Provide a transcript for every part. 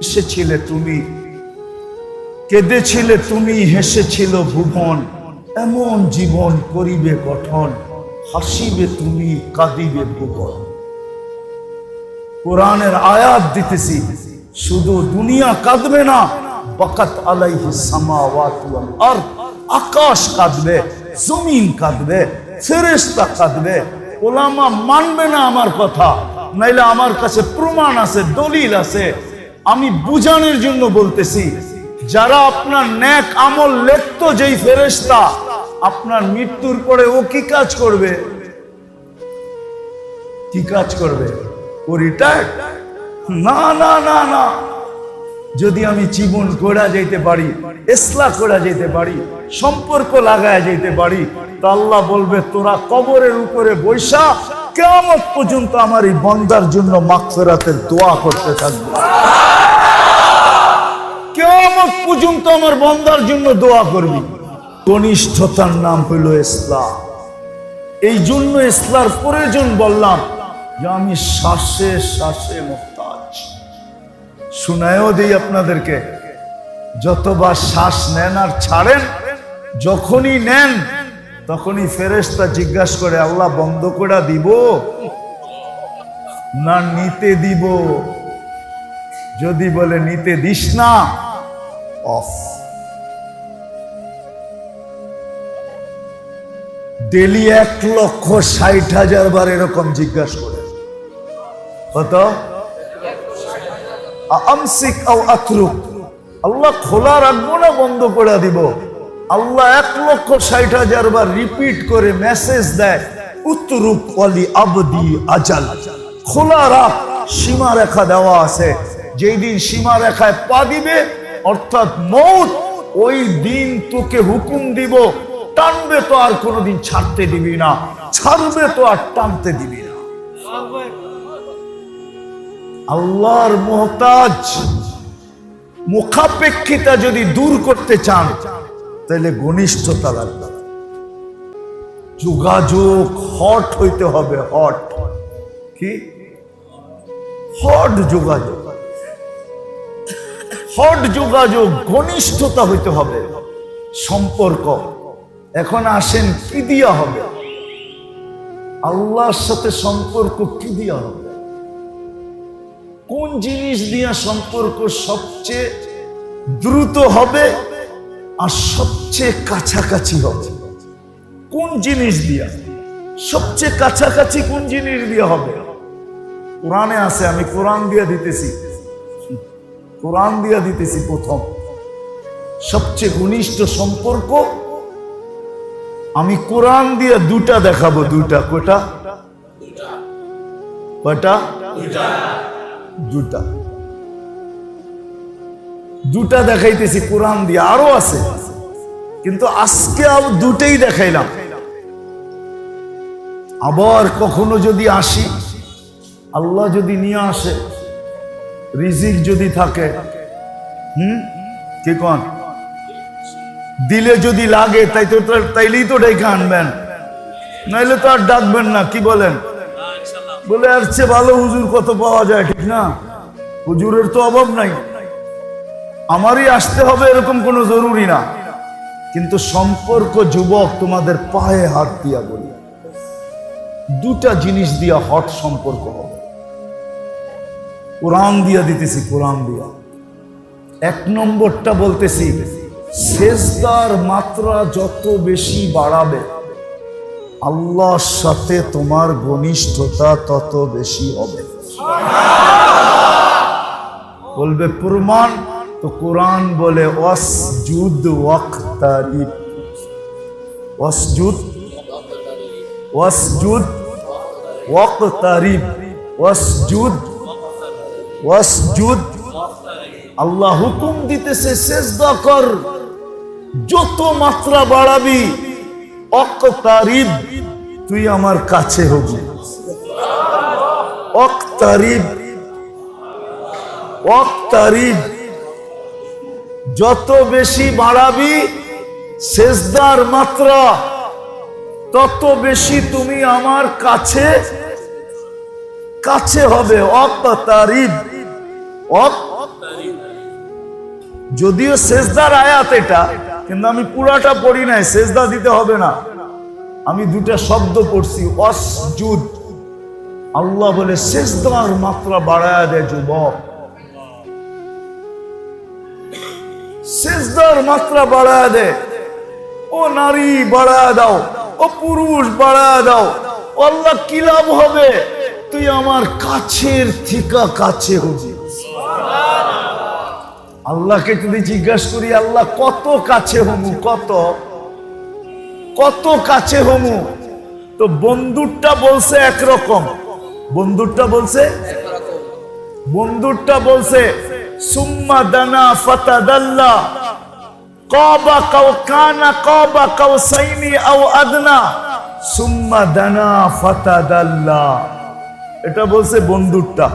এসেছিলে তুমি, কেঁদেছিলে তুমি, হেসেছিল ভুবন, এমন জীবন করিবে গঠন, হাসিবে তুমি, কাঁদিবে ভুবন। কোরআনের আয়াত দিতেছি, শুধু দুনিয়া কাঁদবে না, বাকাত আলাইহিস সামাওয়াতু ওয়াল আরদ, আকাশ কাঁদবে, জমিন কাঁদবে, ফেরেশতা কাঁদবে। ওলামা মানবে না আমার কথা, নাইলে আমার কাছে প্রমাণ আছে, দলিল আছে। আমি বুঝানোর জন্য বলতেছি, যারা আপনার নেক আমল লিখতো, যেই ফেরেশতা, আপনার মৃত্যুর পরে ও কি কাজ করবে? কি কাজ করবে? ও রিটায়ার্ড? না না না না। যদি আমি জীবন গড়া যেতে পারি, ইসলাহ করা যেতে পারি, সম্পর্ক লাগায় যেতে পারি, তা আল্লাহ বলবে তোরা কবরের উপরে বৈশা কিয়ামত পর্যন্ত আমার এই বান্দার জন্য মাগফিরাতের দোয়া করতে থাকবে। কিয়ামত পর্যন্ত আমার বান্দার জন্য দোয়া করবি। ঘনিষ্ঠতার নাম হইল ইসলাম। এই জন্য ইসলার প্রয়োজন বললাম যে আমি শ্বাসে শ্বাসে মুহতাজ। শুনায়ও দেই আপনাদেরকে, যতবার শ্বাস নেন আর ছাড়েন, যখনই নেন তখনই ফেরেশতা জিজ্ঞাসা করে, আল্লাহ বন্ধ করে দিব না নিতে দিব? যদি বলে নিতে দিস না, অফ। ডেলি 1,60,000 বার এরকম জিজ্ঞাসা করে। কত? আমসিক আও আতরুক, আল্লাহ খোলা রাখবো না বন্ধ করে দিব? আল্লাহ 1,60,000 বার রিপিট করে মেসেজ দেয়, উতরুক ওয়ালি আবদি আজাল, খোলা রাখ, সীমা রেখা দেওয়া আছে। যেই দিন সীমা রেখায় পা দিবে, অর্থাৎ মৌত, ওই দিন তোকে হুকুম দিব, টানবে তো আর কোনোদিন ছাড়তে দিবি না, ছাড়বে তো আর টানতে দিবি না। আল্লাহর মুহতাজ মুখাপেক্ষিতা যদি দূর করতে চান, তাহলে ঘনিষ্ঠতা লাগবে, যোগাযোগ হট হইতে হবে। হট কি? হট যোগাযোগ, হট যোগাযোগ, ঘনিষ্ঠতা হইতে হবে, সম্পর্ক। এখন আসেন কি দিয়া হবে? আল্লাহর সাথে সম্পর্ক কি দিয়া হবে? কোন জিনিস দিয়া সম্পর্ক সবচেয়ে দ্রুত হবে আর সবচেয়ে কাছাকাছি হবে? কোন জিনিস দিয়া সবচেয়ে কাছাকাছি, কোন জিনিস দিয়া হবে? কোরআনে আছে, আমি কোরআন দিয়া দিতেছি, কোরআন দিয়া দিতেছি। প্রথম সবচেয়ে ঘনিষ্ঠ সম্পর্ক আমি কোরআন দিয়ে দুটা দেখাবো। দুটা? কয়টা? কয়টা? দুটা। দুটা দেখাইতেছি কোরআন দিয়ে, আরো আছে, কিন্তু আজকে দুটেই দেখাইলাম। আবার কখনো যদি আসি, আল্লাহ যদি নিয়ে আসে, রিজিক যদি থাকে, কি কোন দিলে যদি লাগে, তাইলেই তো ডেকে আনবেন, নাইলে তো আর ডাকবেন না। কি বলেন? বলে আর চেয়ে ভালো হুজুর কত পাওয়া যায়, ঠিক না? হুজুরের তো অভাব নাই, আমারই আসতে হবে এরকম কোনো জরুরি না। কিন্তু সম্পর্ক, যুবক, তোমাদের পায়ে হাত দিয়া বলি, দুটা জিনিস দিয়া হট সম্পর্ক হবে। কোরআন দিয়া দিতেছি, কোরআন দিয়া। এক নম্বরটা বলতেছি, সেজদার মাত্রা যত বেশি বাড়াবে, আল্লাহর সাথে তোমার ঘনিষ্ঠতা তত বেশি হবে। বলবে প্রমাণ, তো কোরআন বলে ওয়াসজুদ ওয়াকতারিব, ওয়াসজুদ, ওয়াসজুদ ওয়াকতারিব, ওয়াসজুদ, ওয়াসজুদ। আল্লাহ হুকুম দিতেছে সেজদা কর, যত মাত্রা বাড়াবি, ওয়াকতারিব, তুই আমার কাছে হবি। ওয়াকতারিব, ওয়াকতারিব, যত বেশি বাড়াবি সেজদার মাত্রা, তত বেশি তুমি আমার কাছে কাছে হবে। ওয়াকতারিব, যদিও সেজদার আয়াত এটা, কিন্তু আমি পুরাটা পড়ি নাই, সেজদা দিতে হবে না। আমি দুটা শব্দ পড়ছি, অসজুদ। আল্লাহ বলে সেজদার মাত্রা বাড়ায়া দেয় যুবক, সেজদার মাত্রা বাড়ায়া দেয়। ও নারী বাড়ায়া দাও, ও পুরুষ বাড়ায়া দাও। আল্লাহ কি লাভ হবে? তুই আমার কাছের থেকে কাছে হবি। আল্লাহকে যদি জিজ্ঞাসা করি, আল্লাহ কত কাছে হমু, কত কত কাছে হমু, তো বন্ধুরটা বলছে একরকম, বন্ধুরটা বলছে সুম্মা দানা ফাতাদাল্লা কাবা কাওকানা কাবা কাওসাইনি আও আদনা সুম্মা দানা ফাতাদাল্লা। এটা বলছে বন্ধুরটা।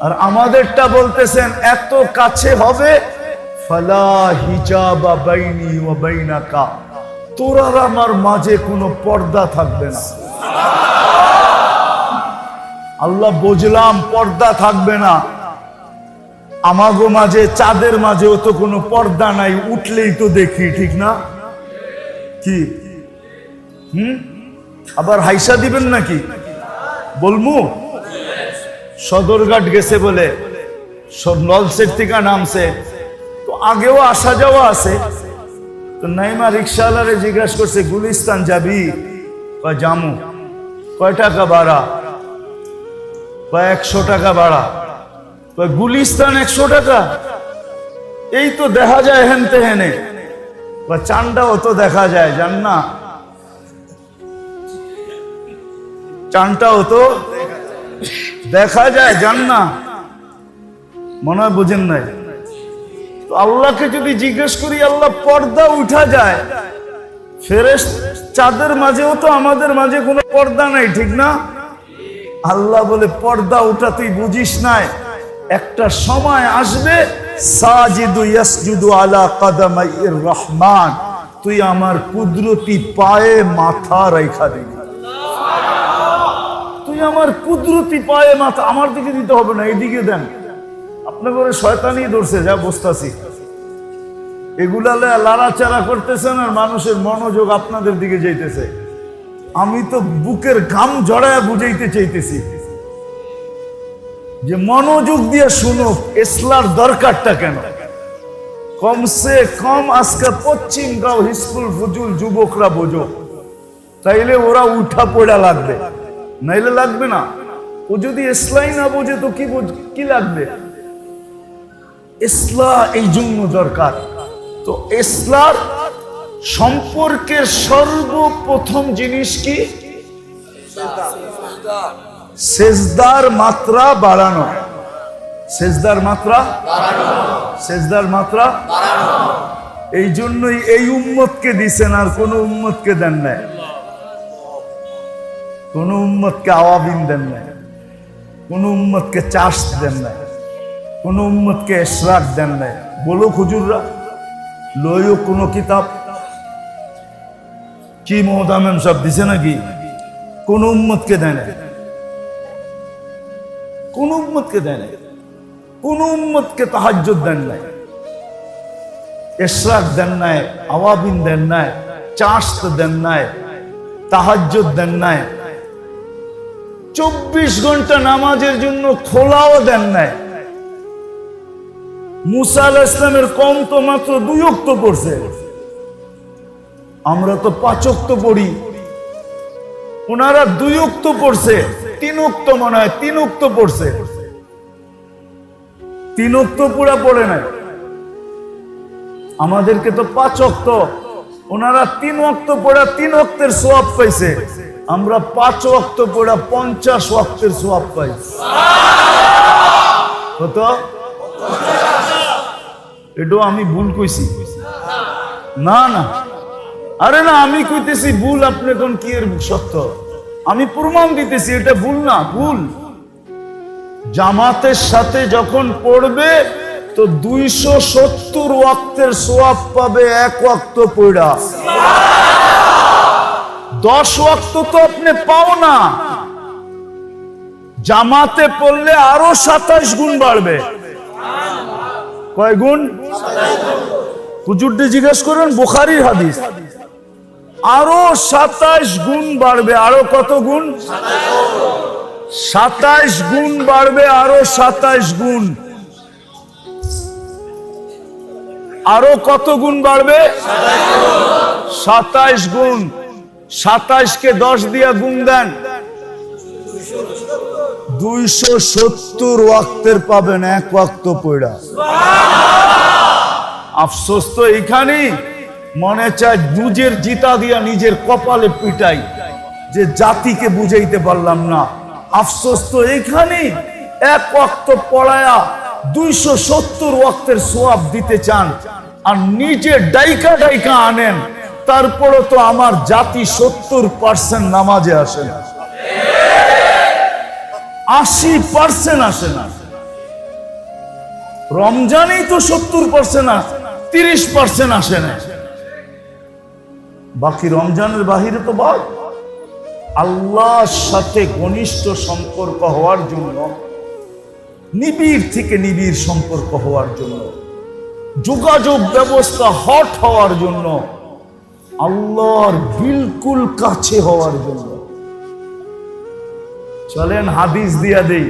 আর আমাদেরটা বলতেছেন এত কাছে হবে, ফালা হিজাবা বাইনি ওয়া বাইনাকা, তোর আর আমার মাঝে কোনো পর্দা থাকবে না। আল্লাহ বুঝলাম পর্দা থাকবে না, আমাগো মাঝে চাঁদের মাঝেও তো কোনো পর্দা নাই, উঠলেই তো দেখি, ঠিক না? কি আবার হাইসা দিবেন নাকি? বলমু সদরঘাট গেছে বলে নলসেট থেকে নামছে, তো আগেও আসা যাওয়া আছে। তো নাইমা রিক্সাওয়ালারে জিজ্ঞাসা করছে, গুলিস্তান যাবি? কয় জামু। কয় টাকা ভাড়া? কয় 100 টাকা ভাড়া। কয় গুলিস্তান 100 টাকা? এই তো দেখা যায় হেন তেহেনে। কয় চানটাও তো দেখা যায়, জান না? চানটাও তো দেখা যায়, জান না? মনে হয় বুঝেন নাই। তো আল্লাহকে যদি জিজ্ঞেস করি, আল্লাহ পর্দা উঠা যায়, ফেরেশতা চাঁদের মাঝেও তো আমাদের মাঝে কোনো পর্দা নাই, ঠিক না? আল্লাহ বলে পর্দা উঠা তুই বুঝিস নাই, একটা সময় আসবে সাজিদু ইয়াসজুদু আলা কাদামাইর রহমান, তুই আমার কুদরতি পায়ে মাথা রাইখা দিবি। তুই আমার কুদরতি পায়ে মাথা, আমার দিকে দিতে হবে না, এদিকে দেন। আপনার ঘরে শয়তানি ধরছে, যা বসতাছি, এগুলা লাড়াচাড়া করতেছেন আর মানুষের মনোযোগ আপনাদের দিকে যাইতেছে। আমি তো বুকের ঘাম ঝরায় বুঝাইতে চাইতেছি যে মনোযোগ দিয়ে শুনো, ইসলার দরকারটা কেন। কমসে কম আজকে পশ্চিমগাঁও হিজবুল ফুজুল যুবকরা বোঝো, তাইলে ওরা উঠা পড়া লাগবে, নাইলে লাগবে না। ও যদি ইসলাই না বোঝে তো কি লাগবে? ইসলাহ এই জন্য দরকার। তো ইসলার সম্পর্কের সর্বপ্রথম জিনিস কি? সেজদার মাত্রা বাড়ানো। সেজদার মাত্রা বাড়ানো। এই জন্যই এই উম্মতকে দিছেন, আর কোন উম্মতকে দেন নাই। কোন উম্মতকে আওয়াবিন দেন নাই, কোন উম্মতকে চাষ দেন নাই, কোন উম্মতকে ইশরাক দেন নাই। বলো হুজুররা, লইও কোন কিতাব কি মোহতামেম সব দিছে নাকি? কোন উম্মতকে দেয় নাই, কোন উম্মতকে দেয় নাই, কোন উম্মতকে তাহাজ্জুদ দেন নাই, ইশরাক দেন নাই, আওয়াবিন দেন নাই, চাষ দেন নাই, তাহাজ্জুদ দেন নাই, 24 ঘন্টা নামাজের জন্য খোলাও দেন নাই। মুসা আলাইহিস সালামের কওম তো মাত্র 2 ওয়াক্ত পড়ছে, আমরা তো 5 ওয়াক্ত পড়ি। ওনারা 2 ওয়াক্ত পড়ছে, 3 ওয়াক্ত মনে হয় 3 ওয়াক্ত পড়ছে, 3 ওয়াক্ত পুরা পড়ে নাই। আমাদেরকে তো 5 ওয়াক্ত, ওনারা 3 ওয়াক্ত পড়া 3 ওয়াক্তের সওয়াব পাইছে, আমরা 5 ওয়াক্ত পড়া 50 ওয়াক্তের সওয়াব পাই। কত? এটাও আমি ভুল কইছি? না না, আরে না, আমি কইতেছি ভুল, আপনি কোন কি এর সত্য? আমি প্রমাণ দিতেছি এটা ভুল না, ভুল। জামাতের সাথে যখন পড়বে তো 270 ওয়াক্তের সওয়াব পাবে 1 ওয়াক্ত পড়া। 10 ওয়াক্ত তো আপনি পাও না, জামাতে পড়লে আরো 27 গুণ বাড়বে। কয় গুণ? হুজুরকে জিজ্ঞেস করেন, বুখারীর হাদিস। আরো 27 গুণ বাড়বে। আরো কত গুণ? 27 গুণ বাড়বে। আরো 27 গুণ। আরো কত গুণ বাড়বে? 27 গুণ। 27 কে 10 দিয়ে গুণ দেন, 270 ওয়াক্তের পাবেন, এক ওয়াক্ত পড়া। আফসোস তো এইখানেই, মনে চায় নিজের জিতা দিয়া নিজের কপালে পিটাই, যে জাতিকে বুঝাইতে পারলাম না। আফসোস তো এইখানেই, এক ওয়াক্ত পড়ায়া 270 ওয়াক্তের সওয়াব দিতে চান, আর নিজে ডাইকা ডাইকা আনেন, তারপরও তো আমার জাতি 70% নামাজে আসে না, 80% আসে না। রমজানেই তো 70% আসে, 30% আসে না। বাকি রমজানের বাহিরে তো বাদ। আল্লাহর সাথে ঘনিষ্ঠ সম্পর্ক হওয়ার জন্য, নিবিড় থেকে নিবিড় সম্পর্ক হওয়ার জন্য, যোগাযোগ ব্যবস্থা হট হওয়ার জন্য, আল্লাহর বিলকুল কাছে হওয়ার জন্য। চলেন হাদিস দিয়া দেই।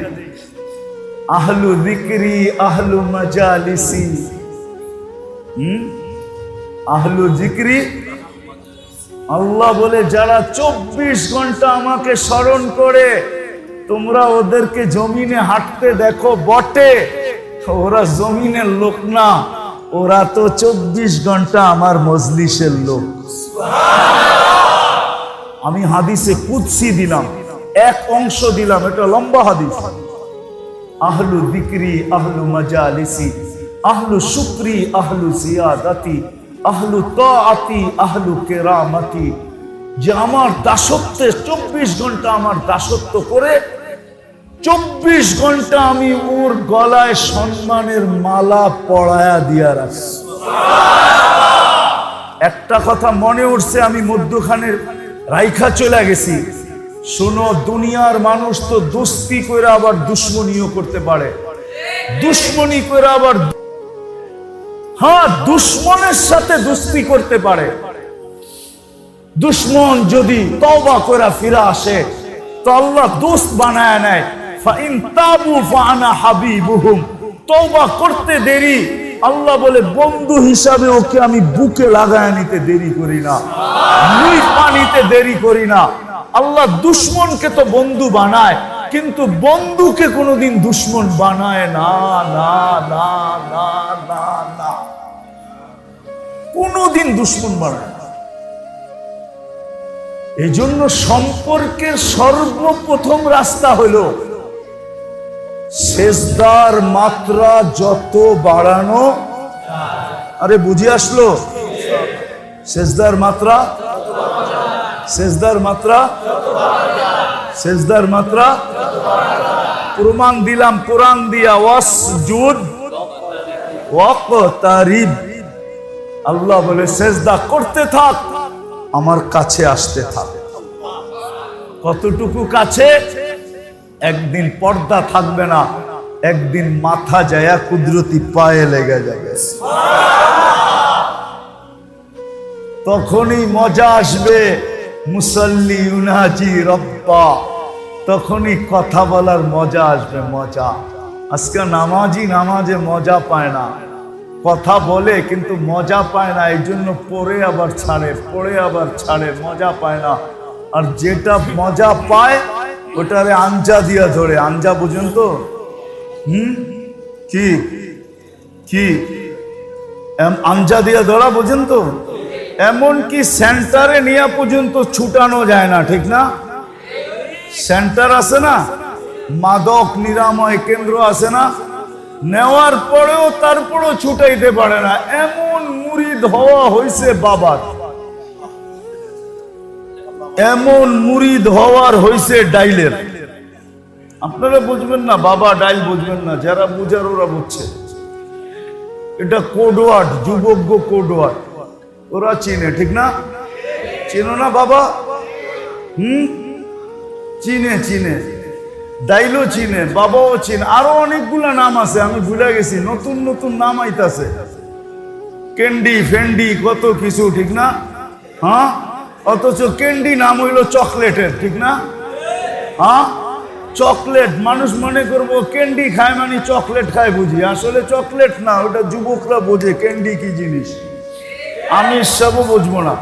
আহলু যিকরি আহলু মাজালিসি। আহলু যিকরি, আল্লাহ বলে যারা 24 ঘন্টা আমাকে স্মরণ করে, তোমরা ওদেরকে জমিনে হাঁটতে দেখো বটে, ওরা জমিনের লোক না, ওরা তো 24 ঘন্টা আমার মজলিসের লোক। আমি হাদিসে কুদসি দিলাম, এক অংশ দিলাম, এটা লম্বা হাদিস। আহলু যিকরি আহলু মাজালিসি আহলু শুকরি আহলু জিয়াদাতি আহলু তাআতি আহলু কেরামতি। যে আমার দাসত্বে 24 ঘন্টা আমার দাসত্ব করে, 24 ঘন্টা আমি ওর গলায় সম্মানের মালা পরায়া দিয়া রাখি। একটা কথা মনে উঠছে, আমি মধ্যখানের রাইখা চলে গেছি। শোনো, দুনিয়ার মানুষ তো দোস্তি করে আবার দুশ্মনীও করতে পারে, দুশ্মনী করে আবার, হ্যাঁ, দুশ্মনের সাথে দোস্তি করতে পারে। দুশ্মন যদি তওবা করে ফিরে আসে তো আল্লাহ দোস্ত বানায় নেয়। ফাইন তাবু ফাআনা হাবিবুহুম। তওবা করতে দেরি, আল্লাহ বলে বন্ধু হিসাবে ওকে আমি বুকে লাগায় নিতে দেরি করি না, দুই পানিতে দেরি করি না। আল্লাহ দুশ্মনকে তো বন্ধু বানায়, কিন্তু বন্ধুকে কোনোদিন দুশ্মন বানায় না, না না না না না, কোনোদিন দুশ্মন বানায় না। এই জন্য সম্পর্কের সর্বপ্রথম রাস্তা হলো সেজদার মাত্রা যত বাড়ানো। আরে বুঝে আসলো? সেজদার মাত্রা, সেজদার মাত্রা, সেজদার মাত্রা। প্রমাণ দিলাম কোরআন দিয়া, ওয়াসজুদ ওয়াকতারিব। আল্লাহ বলে সেজদা করতে থাক, আমার কাছে আসতে থাক। কতটুকু কাছে? একদিন পর্দা থাকবে না, একদিন মাথা যায়া কুদরতি পায়ে লেগে যাবে, তখনই মজা আসবে। মুসাল্লি ইউনাজি রব্বা, তখনই কথা বলার মজা আসবে, মজা। আজকে নামাজি নামাজে মজা পায় না, কথা বলে কিন্তু মজা পায় না, এই জন্য পড়ে আবার ছাড়ে, পড়ে আবার ছাড়ে, মজা পায় না। আর যেটা মজা পায় ওটারে আঞ্জা দিয়া ধরে। আঞ্জা বুঝেন তো? কি কি আঞ্জা দিয়া ধরা বুঝেন তো? এমনকি সেন্টারে নিয়ে পর্যন্ত ছুটানো যায় না, ঠিক না? সেন্টার আছে না, মাদক নিরাময় কেন্দ্র আছে না, নেওয়ার পরেও তারপরেও ছুটাইতে পারে না। এমন মুরিদ হওয়া হয়েছে বাবার, এমন মুরিদ হওয়ার হয়েছে ডাইলের। আপনারা বুঝবেন না, বাবা ডাইল বুঝবেন না, যারা বুঝার ওরা বুঝছে। এটা কোডওয়ার্ড, যুবজ্ঞ কোডওয়ার্ড, ওরা চিনে, ঠিক না? চিনো না বাবা? চিনে চিনে। দাইলও চিনে, বাবাও চিনে, আরো অনেকগুলা নাম আছে, আমি ভুলে গেছি, নতুন নতুন নাম আইতাছে, ক্যান্ডি ফেন্ডি কত কিছু, ঠিক না? হ্যাঁ, অথচ ক্যান্ডি নাম হইলো চকলেটের, ঠিক না? হ্যাঁ, চকলেট, মানুষ মনে করবো ক্যান্ডি খায় মানে চকলেট খায় বুঝি, আসলে চকলেট না, ওটা যুবকরা বোঝে ক্যান্ডি কি জিনিস, আমি সবও বুঝবো না,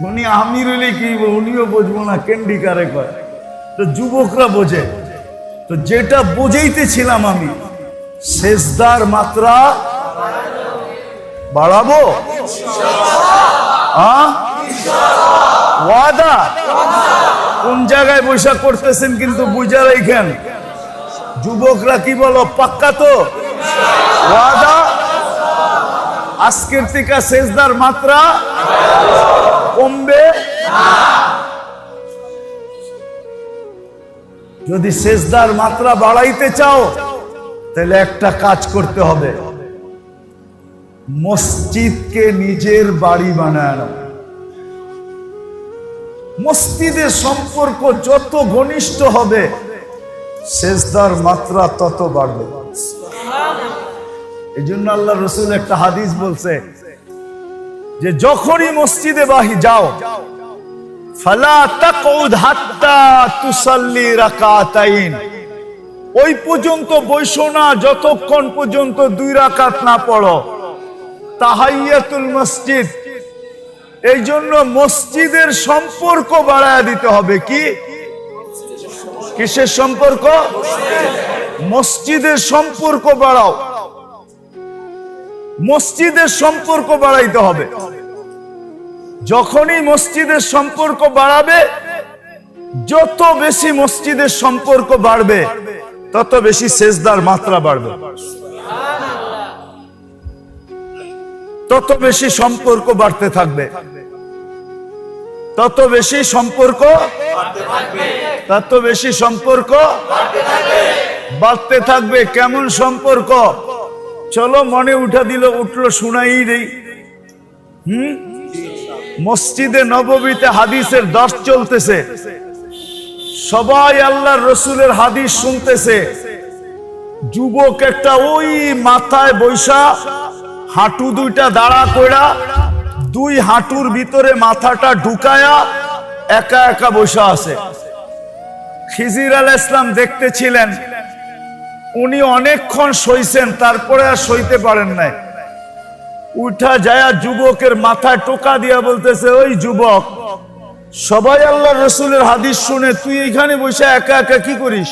উনি আমির হলে কি উনিও বুঝবো না ক্যান্ডি কারে কয়, তো যুবকরা বোঝে। তো যেটা বোঝাইতেছিলাম আমি, সেজদার মাত্রা বাড়াবো, ওয়াদা? কোন জায়গায় বৈশাখ করতেছেন কিন্তু বুঝা রাখেন, যুবকরা কি বলো, পাক্কা তো? ওয়াদা? আজকের থেকে সেজদার মাত্রা কমবে। যদি সেজদার মাত্রা বাড়াইতে চাও তাহলে একটা কাজ করতে হবে, মসজিদকে নিজের বাড়ি বানায় নাও। মসজিদের সম্পর্ক যত ঘনিষ্ঠ হবে সেজদার মাত্রা তত বাড়বে। এই জন্য আল্লাহ রসুল একটা হাদিস বলছে যে যখনই মসজিদে বাহি যাও, ফালা তাকউদ হাত্তা তুসাল্লি রাকাতাইন, ওই পর্যন্ত বসো না যতক্ষণ পর্যন্ত 2 রাকাত না পড়ো। তাহাইয়াতুল মসজিদ, এই জন্য মসজিদের সম্পর্ক বাড়ায় দিতে হবে। কি কিসের সম্পর্ক? মসজিদের সম্পর্ক বাড়াও, মসজিদের সম্পর্ক বাড়াইতে হবে। যখনই মসজিদের সম্পর্ক বাড়াবে, যত বেশি মসজিদের সম্পর্ক বাড়বে তত বেশি সেজদার মাত্রা বাড়বে, তত বেশি সম্পর্ক বাড়তে থাকবে, তত বেশি সম্পর্ক তত বেশি সম্পর্ক বাড়তে থাকবে। কেমন সম্পর্ক? চলো মনে উঠা দিল, উঠলো, শুনাই দেই। মসজিদে নববীতে হাদিসের দর্শ চলতেছে, সবাই আল্লাহর রসুলের হাদিস শুনতেছে। যুবক একটা ওই মাথায় বৈশা, হাঁটু 2টা দাঁড়া কইরা, 2 হাঁটুর ভিতরে মাথাটা ঢুকায়া একা একা বৈশা আছে। খিজির আলাইহিস সালাম দেখতেছিলেন, উনি অনেকক্ষণ সইছেন, তারপরে আর সইতে পারেন নাই। উঠা যায়া যুবকের মাথায় টোকা দিয়া বলতেছে, ওই যুবক, সবাই আল্লাহর রসুলের হাদিস শুনে তুই এখানে বসে একা একা কি করিস?